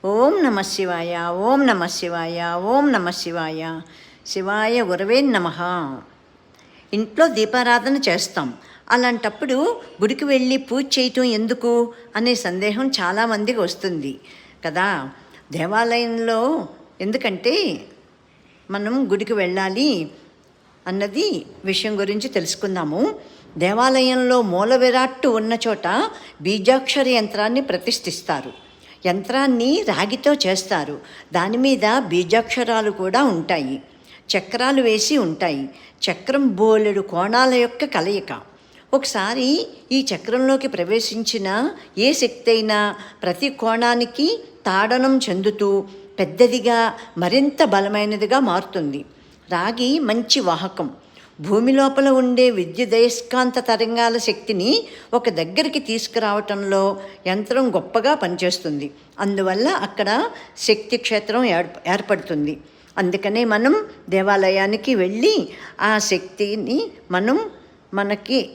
ఓం నమ శివాయ, ఓం నమ శివాయ, ఓం నమ శివాయ. శివాయ గురవే నమః. ఇంట్లో దీపారాధన చేస్తాం. అలాంటప్పుడు గుడికి వెళ్ళి పూజ చేయటం ఎందుకు అనే సందేహం చాలామందికి వస్తుంది కదా. దేవాలయంలో ఎందుకంటే మనం గుడికి వెళ్ళాలి అన్నది విషయం గురించి తెలుసుకుందాము. దేవాలయంలో మూల విరాట్టు ఉన్న చోట బీజాక్షర యంత్రాన్ని ప్రతిష్ఠిస్తారు. యంత్రాన్ని రాగితో చేస్తారు. దాని మీద బీజాక్షరాలు కూడా ఉంటాయి. చక్రాలు వేసి ఉంటాయి. చక్రం బోలెడు కోణాల యొక్క కలయిక. ఒకసారి ఈ చక్రంలోకి ప్రవేశించిన ఏ శక్తి అయినా ప్రతి కోణానికి తాడనం చెందుతూ పెద్దదిగా మరింత బలమైనదిగా మారుతుంది. రాగి మంచి వాహకం. భూమి లోపల ఉండే విద్యుదయస్కాంత తరంగాల శక్తిని ఒక దగ్గరికి తీసుకురావటంలో యంత్రం గొప్పగా పనిచేస్తుంది. అందువల్ల అక్కడ శక్తి క్షేత్రం ఏర్పడుతుంది. అందుకనే మనం దేవాలయానికి వెళ్ళి ఆ శక్తిని మనకి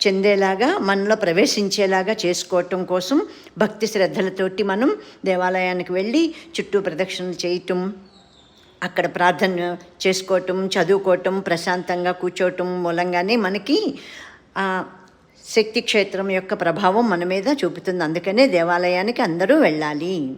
చెందేలాగా, మనలో ప్రవేశించేలాగా చేసుకోవటం కోసం భక్తి శ్రద్ధలతోటి మనం దేవాలయానికి వెళ్ళి చుట్టూ ప్రదక్షిణలు చేయటం, అక్కడ ప్రార్థన చేసుకోవటం, చదువుకోవటం, ప్రశాంతంగా కూర్చోవటం మూలంగానే మనకి ఆ శక్తి క్షేత్రం యొక్క ప్రభావం మన మీద చూపుతుంది. అందుకనే దేవాలయానికి అందరూ వెళ్ళాలి.